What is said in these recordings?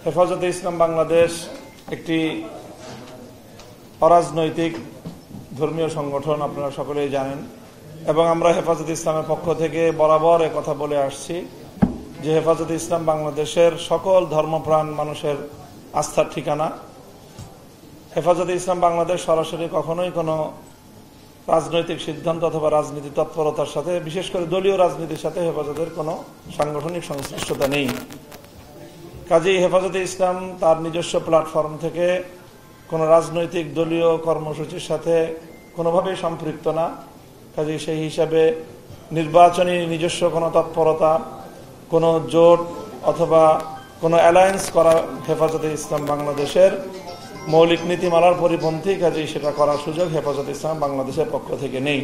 হেফাজতে ইসলাম বাংলাদেশ একটি অরাজনৈতিক ধর্মীয় সংগঠন, আপনারা সকলেই জানেন। এবং আমরা হেফাজতে ইসলামের পক্ষ থেকে বরাবর কথা বলে আসছি যে হেফাজতে ইসলাম বাংলাদেশের সকল ধর্মপ্রাণ মানুষের আস্থার ঠিকানা। হেফাজতে ইসলাম বাংলাদেশ সরাসরি কখনোই কোনো রাজনৈতিক সিদ্ধান্ত অথবা রাজনীতি তৎপরতার সাথে, বিশেষ করে দলীয় রাজনীতির সাথে হেফাজতের কোনো সাংগঠনিক সংশ্লিষ্টতা নেই। কাজেই হেফাজতে ইসলাম তার নিজস্ব প্ল্যাটফর্ম থেকে কোনো রাজনৈতিক দলীয় কর্মসূচির সাথে কোনোভাবেই সম্পৃক্ত না। কাজেই সেই হিসাবে নির্বাচনী নিজস্ব কোনো তৎপরতা, কোনো জোট অথবা কোনো অ্যালায়েন্স করা হেফাজতে ইসলাম বাংলাদেশের মৌলিক নীতিমালার পরিপন্থী। কাজেই সেটা করার সুযোগ হেফাজতে ইসলাম বাংলাদেশের পক্ষ থেকে নেই।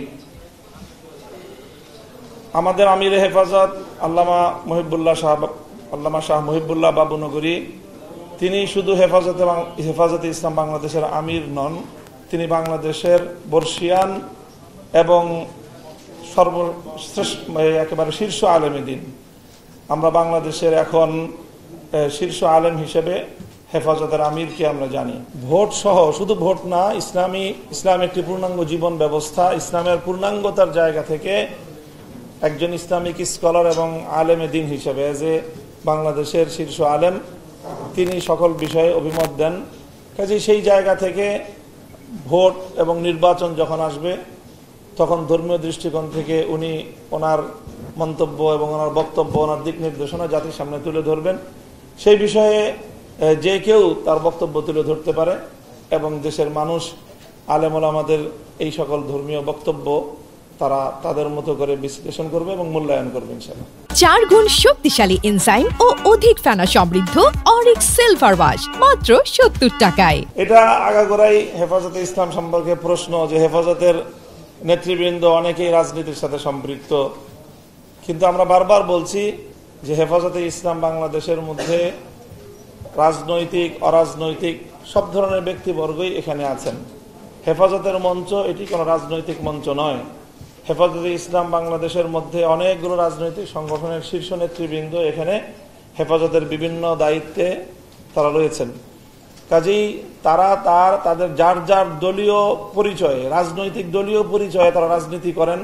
আমাদের আমিরে হেফাজত আল্লামা শাহ মুহিবুল্লাহ বাবুনগরী, তিনি শুধু হেফাজতে ইসলাম বাংলাদেশের আমির নন, তিনি বাংলাদেশের বর্ষিয়ান এবং সর্বশ্রেষ্ঠ একেবারে শীর্ষ আলেমে দিন। আমরা বাংলাদেশের এখন শীর্ষ আলেম হিসেবে হেফাজতের আমিরকে আমরা জানি। ভোট সহ, শুধু ভোট না, ইসলাম একটি পূর্ণাঙ্গ জীবন ব্যবস্থা। ইসলামের পূর্ণাঙ্গতার জায়গা থেকে একজন ইসলামিক স্কলার এবং আলেমে দিন হিসেবে যে বাংলাদেশের শীর্ষ আলেম, তিনি সকল বিষয়ে অভিমত দেন। কাজেই সেই জায়গা থেকে ভোট এবং নির্বাচন যখন আসবে তখন ধর্মীয় দৃষ্টিকোণ থেকে উনি ওনার মন্তব্য এবং ওনার বক্তব্য, ওনার দিক নির্দেশনা জাতির সামনে তুলে ধরবেন। সেই বিষয়ে যে কেউ তার বক্তব্য তুলে ধরতে পারে এবং দেশের মানুষ আলেম ওলামাদের এই সকল ধর্মীয় বক্তব্য তারা তাদের মতো করে বিশ্লেষণ করবে এবং মূল্যায়ন করবে ইনশাআল্লাহ। 4 গুণ শক্তিশালী এনজাইম ও অধিক ফেনা সমৃদ্ধ অরিক্স সিলভার ওয়াশ মাত্র 70 টাকায়। এটা আগাগোড়াই হেফাজতে ইসলাম সম্পর্কে প্রশ্ন যে হেফাজতের নেতৃবৃন্দ অনেকেই রাজনীতির সাথে সম্পৃক্ত, কিন্তু আমরা বারবার বলছি যে হেফাজতে ইসলাম বাংলাদেশের মধ্যে রাজনৈতিক অরাজনৈতিক সব ধরনের ব্যক্তিবর্গই এখানে আছেন। হেফাজতের মঞ্চ এটি কোনো রাজনৈতিক মঞ্চ নয়। হেফাজতে ইসলাম বাংলাদেশের মধ্যে অনেকগুলো রাজনৈতিক সংগঠনের শীর্ষ নেতৃবৃন্দ এখানে হেফাজতের বিভিন্ন দায়িত্বে তারা রয়েছেন। কাজেই তারা তাদের যার যার দলীয় পরিচয়ে, রাজনৈতিক দলীয় পরিচয়ে তারা রাজনীতি করেন।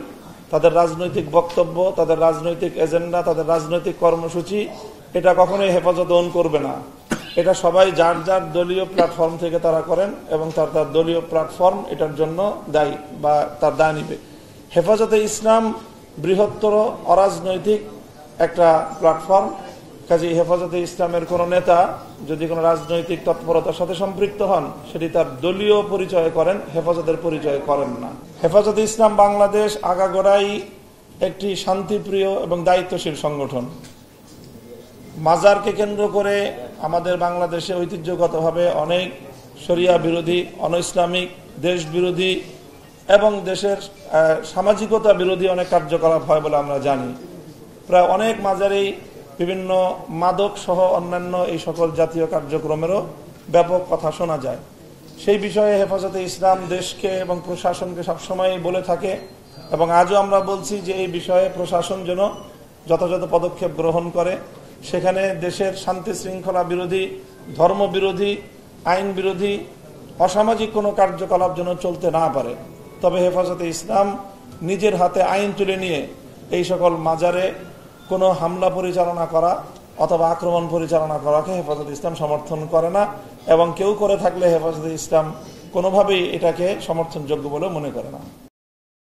তাদের রাজনৈতিক বক্তব্য, তাদের রাজনৈতিক এজেন্ডা, তাদের রাজনৈতিক কর্মসূচি এটা কখনোই হেফাজত ওন করবে না। এটা সবাই যার যার দলীয় প্ল্যাটফর্ম থেকে তারা করেন এবং তার দলীয় প্ল্যাটফর্ম এটার জন্য দায়ী বা তার দায় নিবে। হেফাজতে ইসলাম বৃহত্তর অরাজনৈতিক একটা প্ল্যাটফর্ম। কাজেই হেফাজতে ইসলামের কোনো নেতা যদি কোনো রাজনৈতিক তৎপরতার সাথে সম্পৃক্ত হন, সেটি তার দলীয় পরিচয় করেন, হেফাজতের পরিচয় করেন না। হেফাজতে ইসলাম বাংলাদেশ আগাগোড়াই একটি শান্তিপ্রিয় এবং দায়িত্বশীল সংগঠন। মাজারকে কেন্দ্র করে আমাদের বাংলাদেশে ঐতিহ্যগতভাবে অনেক শরিয়া বিরোধী, অনইসলামিক, দেশ বিরোধী এবং দেশের সামাজিকতা বিরোধী অনেক কার্যকলাপ হয় বলে আমরা জানি। প্রায় অনেক মাজারেই বিভিন্ন মাদক সহ অন্যান্য এই সকল জাতীয় কার্যক্রমেরও ব্যাপক কথা শোনা যায়। সেই বিষয়ে হেফাজতে ইসলাম দেশকে এবং প্রশাসনকে সবসময় বলে থাকে এবং আজও আমরা বলছি যে এই বিষয়ে প্রশাসন যেন যথাযথ পদক্ষেপ গ্রহণ করে। সেখানে দেশের শান্তি শৃঙ্খলা বিরোধী, ধর্ম বিরোধী, আইন বিরোধী, অসামাজিক কোনো কার্যকলাপ যেন চলতে না পারে। তবে হেফাজতে ইসলাম নিজের হাতে আইন তুলে নিয়ে এই সকল মাজারে কোনো হামলা পরিচালনা করা অথবা আক্রমণ পরিচালনা করাকে হেফাজতে ইসলাম সমর্থন করে না এবং কেউ করে থাকলে হেফাজতে ইসলাম কোনোভাবেই এটাকে সমর্থনযোগ্য বলে মনে করে না।